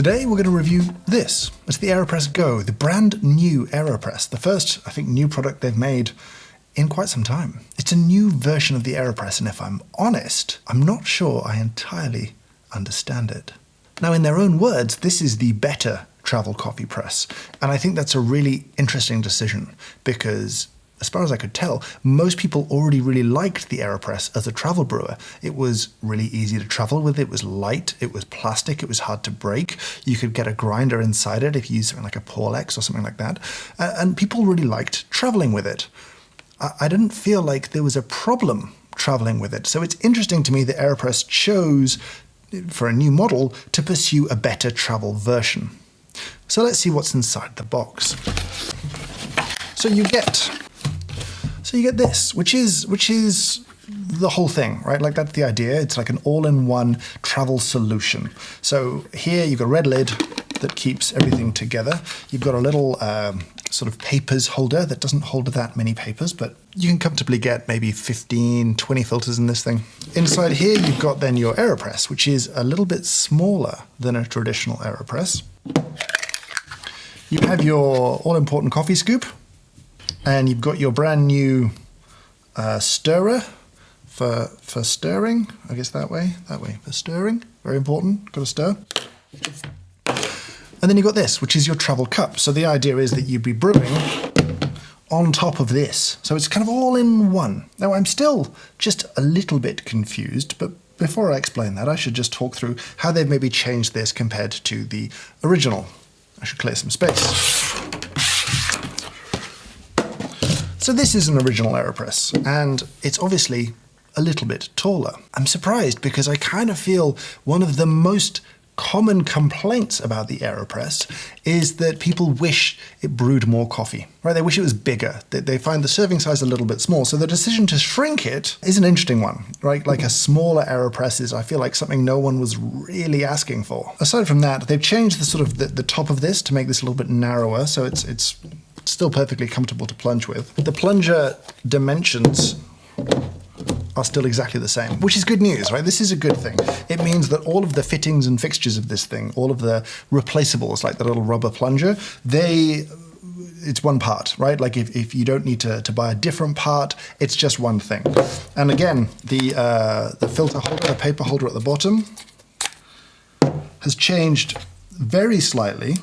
Today we're going to review this. It's the Aeropress Go, the brand new Aeropress. The first, I think, new product they've made in quite some time. It's a new version of the Aeropress, and if I'm honest, I'm not sure I entirely understand it. Now, in their own words, this is the better travel coffee press, and I think that's a really interesting decision because, as far as I could tell, most people already really liked the Aeropress as a travel brewer. It was really easy to travel with, it was light, it was plastic, it was hard to break. You could get a grinder inside it if you use something like a Paulex or something like that. And people really liked traveling with it. I didn't feel like there was a problem traveling with it. So it's interesting to me that Aeropress chose, for a new model, to pursue a better travel version. So let's see what's inside the box. So you get this, which is the whole thing, right? Like, that's the idea. It's like an all-in-one travel solution. So here you've got a red lid that keeps everything together. You've got a little sort of papers holder that doesn't hold that many papers, but you can comfortably get maybe 15, 20 filters in this thing. Inside here, you've got then your Aeropress, which is a little bit smaller than a traditional Aeropress. You have your all-important coffee scoop, and you've got your brand new stirrer for stirring. I guess that way for stirring. Very important, got to stir. And then you've got this, which is your travel cup. So the idea is that you'd be brewing on top of this. So it's kind of all in one. Now, I'm still just a little bit confused, but before I explain that, I should just talk through how they've maybe changed this compared to the original. I should clear some space. So this is an original Aeropress, and it's obviously a little bit taller. I'm surprised because I kind of feel one of the most common complaints about the Aeropress is that people wish it brewed more coffee, right? They wish it was bigger. They find the serving size a little bit small. So the decision to shrink it is an interesting one, right? Like a smaller Aeropress is, I feel like, something no one was really asking for. Aside from that, they've changed the sort of the top of this to make this a little bit narrower, so it's still perfectly comfortable to plunge with. The plunger dimensions are still exactly the same, which is good news, right? This is a good thing. It means that all of the fittings and fixtures of this thing, all of the replaceables, like the little rubber plunger, it's one part, right? Like if you don't need to buy a different part, it's just one thing. And again, the filter holder, the paper holder at the bottom, has changed very slightly.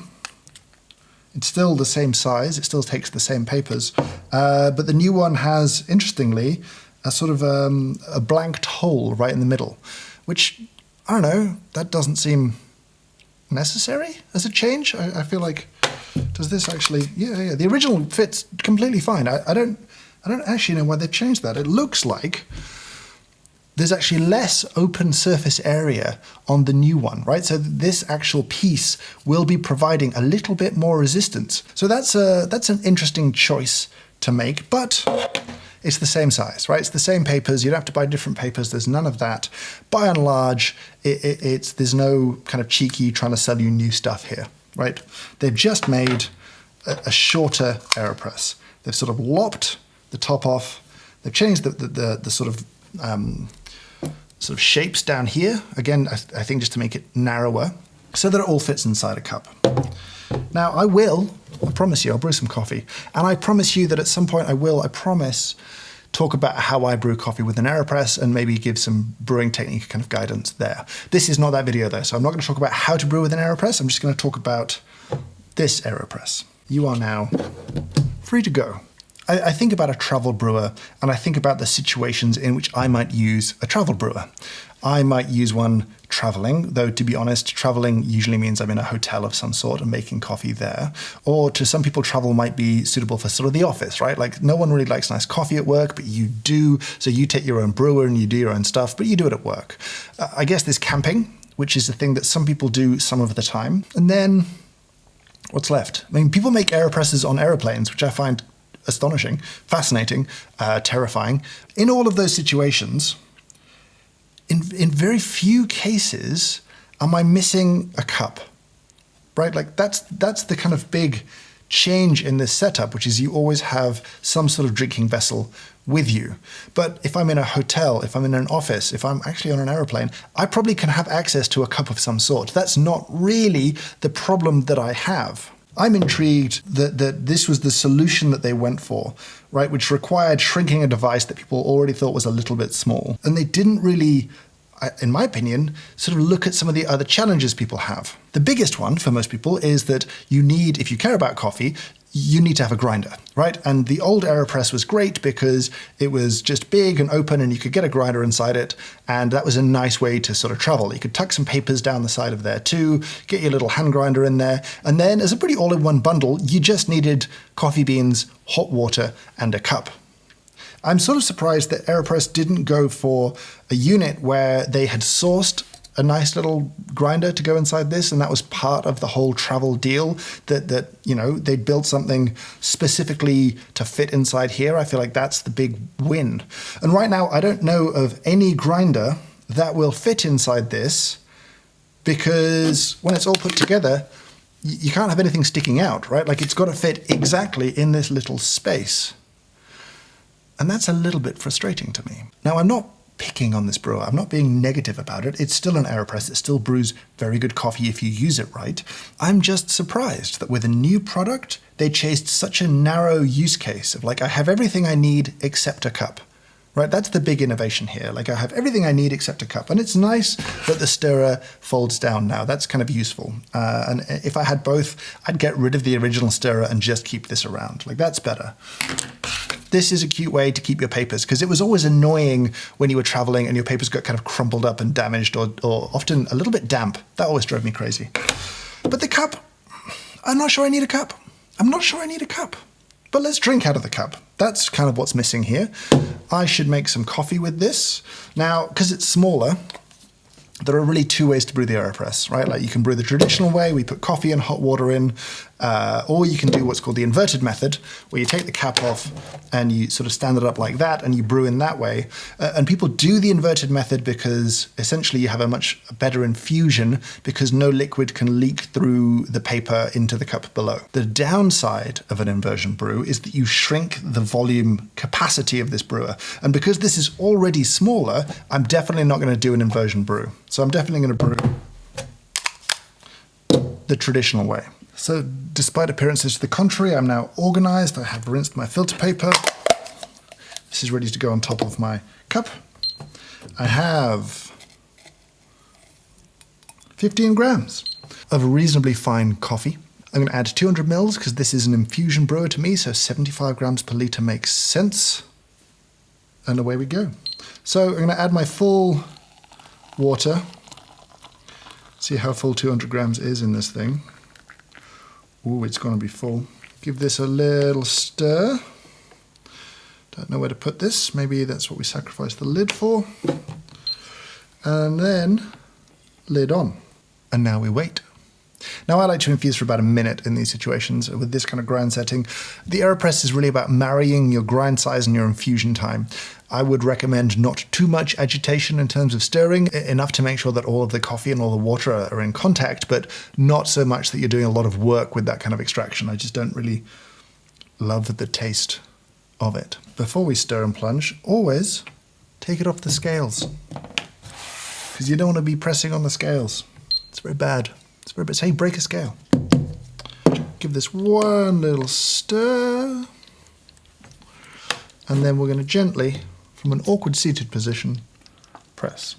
It's still the same size, it still takes the same papers, but the new one has, interestingly, a sort of a blanked hole right in the middle, which, I don't know, that doesn't seem necessary as a change. I feel like, does this actually, yeah, the original fits completely fine. I don't actually know why they've changed that. It looks like there's actually less open surface area on the new one, right? So this actual piece will be providing a little bit more resistance. So that's an interesting choice to make, but it's the same size, right? It's the same papers. You don't have to buy different papers. There's none of that. By and large, there's no kind of cheeky trying to sell you new stuff here, right? They've just made a shorter Aeropress. They've sort of lopped the top off. They've changed the sort of shapes down here. Again, I think just to make it narrower so that it all fits inside a cup. Now, I promise you, I'll brew some coffee. And I promise you that at some point I promise, talk about how I brew coffee with an Aeropress and maybe give some brewing technique kind of guidance there. This is not that video though, so I'm not going to talk about how to brew with an Aeropress. I'm just going to talk about this Aeropress. You are now free to go. I think about a travel brewer, and I think about the situations in which I might use a travel brewer. I might use one traveling, though to be honest, traveling usually means I'm in a hotel of some sort and making coffee there. Or to some people, travel might be suitable for sort of the office, right? Like, no one really likes nice coffee at work, but you do. So you take your own brewer and you do your own stuff, but you do it at work. I guess there's camping, which is the thing that some people do some of the time. And then what's left? I mean, people make Aeropresses on aeroplanes, which I find astonishing, fascinating, terrifying. In all of those situations, in very few cases am I missing a cup, right? Like that's the kind of big change in this setup, which is you always have some sort of drinking vessel with you. But if I'm in a hotel, if I'm in an office, if I'm actually on an aeroplane, I probably can have access to a cup of some sort. That's not really the problem that I have. I'm intrigued that this was the solution that they went for, right, which required shrinking a device that people already thought was a little bit small. And they didn't really, in my opinion, sort of look at some of the other challenges people have. The biggest one for most people is that you need, if you care about coffee, you need to have a grinder, right? And the old Aeropress was great because it was just big and open and you could get a grinder inside it. And that was a nice way to sort of travel. You could tuck some papers down the side of there too, get your little hand grinder in there. And then as a pretty all-in-one bundle, you just needed coffee beans, hot water, and a cup. I'm sort of surprised that Aeropress didn't go for a unit where they had sourced a nice little grinder to go inside this, and that was part of the whole travel deal, that you know, they built something specifically to fit inside here. I feel like that's the big win. And right now, I don't know of any grinder that will fit inside this, because when it's all put together, you can't have anything sticking out, right? Like, it's got to fit exactly in this little space. And that's a little bit frustrating to me. Now, I'm not picking on this brewer. I'm not being negative about it. It's still an Aeropress. It still brews very good coffee if you use it right. I'm just surprised that with a new product, they chased such a narrow use case of like, I have everything I need except a cup. Right, that's the big innovation here. Like, I have everything I need except a cup. And it's nice that the stirrer folds down now. That's kind of useful. And if I had both, I'd get rid of the original stirrer and just keep this around. Like, that's better. This is a cute way to keep your papers, because it was always annoying when you were traveling and your papers got kind of crumpled up and damaged, or often a little bit damp. That always drove me crazy. But the cup, I'm not sure I need a cup. I'm not sure I need a cup. But let's drink out of the cup. That's kind of what's missing here. I should make some coffee with this. Now, because it's smaller, there are really two ways to brew the Aeropress, right? Like, you can brew the traditional way, we put coffee and hot water in, or you can do what's called the inverted method, where you take the cap off and you sort of stand it up like that and you brew in that way. And people do the inverted method because essentially you have a much better infusion, because no liquid can leak through the paper into the cup below. The downside of an inversion brew is that you shrink the volume capacity of this brewer. And because this is already smaller, I'm definitely not going to do an inversion brew. So I'm definitely going to brew the traditional way. So despite appearances to the contrary, I'm now organized. I have rinsed my filter paper. This is ready to go on top of my cup. I have 15 grams of reasonably fine coffee. I'm going to add 200 mils because this is an infusion brewer to me, so 75 grams per litre makes sense. And away we go. So I'm going to add my full water. See how full 200 grams is in this thing. Ooh, it's going to be full. Give this a little stir. Don't know where to put this. Maybe that's what we sacrificed the lid for. And then lid on. And now we wait. Now, I like to infuse for about a minute in these situations with this kind of grind setting. The Aeropress is really about marrying your grind size and your infusion time. I would recommend not too much agitation in terms of stirring, enough to make sure that all of the coffee and all the water are in contact, but not so much that you're doing a lot of work with that kind of extraction. I just don't really love the taste of it. Before we stir and plunge, always take it off the scales, because you don't want to be pressing on the scales. It's very bad. It's very bad. Say, break a scale. Give this one little stir, and then we're going to gently, from an awkward seated position, press.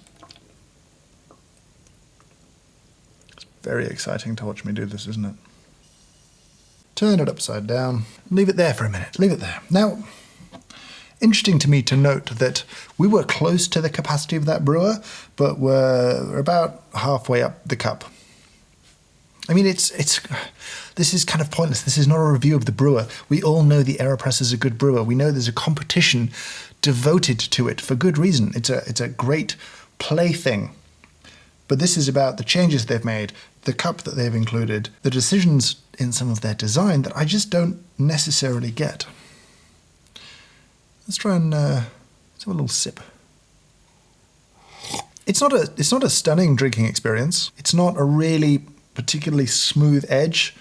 It's very exciting to watch me do this, isn't it? Turn it upside down. Leave it there for a minute. Leave it there. Now, interesting to me to note that we were close to the capacity of that brewer, but we're about halfway up the cup. I mean, this is kind of pointless. This is not a review of the brewer. We all know the Aeropress is a good brewer. We know there's a competition devoted to it for good reason. It's a great plaything. But this is about the changes they've made, the cup that they've included, the decisions in some of their design that I just don't necessarily get. Let's try and let's have a little sip. It's not a stunning drinking experience. It's not a really particularly smooth edge.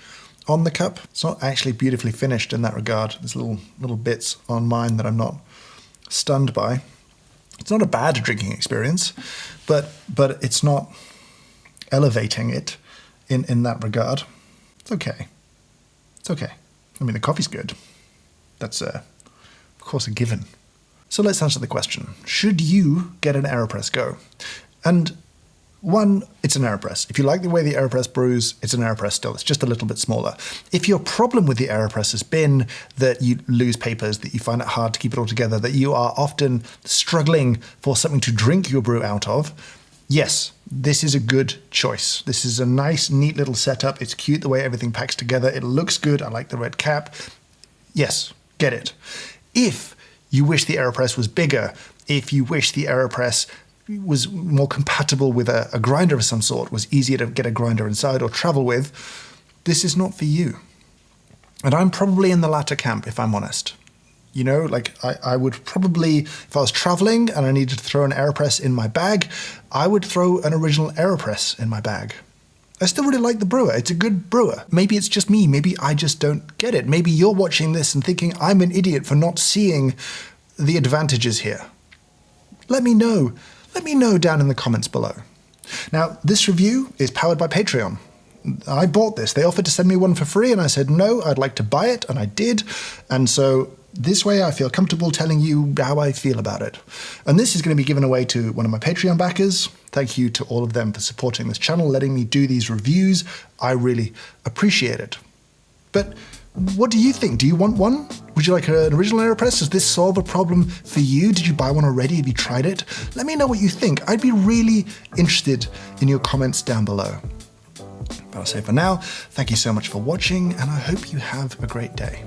on the cup. It's not actually beautifully finished in that regard. There's little bits on mine that I'm not stunned by. It's not a bad drinking experience, but it's not elevating it in that regard. It's okay. It's okay. I mean, the coffee's good. That's, of course, a given. So let's answer the question. Should you get an Aeropress Go? And one, it's an Aeropress. If you like the way the Aeropress brews, it's an Aeropress still. It's just a little bit smaller. If your problem with the Aeropress has been that you lose papers, that you find it hard to keep it all together, that you are often struggling for something to drink your brew out of, yes, this is a good choice. This is a nice, neat little setup. It's cute the way everything packs together. It looks good. I like the red cap. Yes, get it. If you wish the Aeropress was bigger, if you wish the Aeropress was more compatible with a grinder of some sort, was easier to get a grinder inside or travel with, this is not for you. And I'm probably in the latter camp, if I'm honest. You know, like I would probably, if I was traveling and I needed to throw an Aeropress in my bag, I would throw an original Aeropress in my bag. I still really like the brewer. It's a good brewer. Maybe it's just me. Maybe I just don't get it. Maybe you're watching this and thinking I'm an idiot for not seeing the advantages here. Let me know. Let me know down in the comments below. Now, this review is powered by Patreon. I bought this. They offered to send me one for free, and I said, no, I'd like to buy it, and I did. And so this way I feel comfortable telling you how I feel about it. And this is going to be given away to one of my Patreon backers. Thank you to all of them for supporting this channel, letting me do these reviews. I really appreciate it. But what do you think? Do you want one? Would you like an original Aeropress? Does this solve a problem for you? Did you buy one already? Have you tried it? Let me know what you think. I'd be really interested in your comments down below. But I'll say for now, thank you so much for watching, and I hope you have a great day.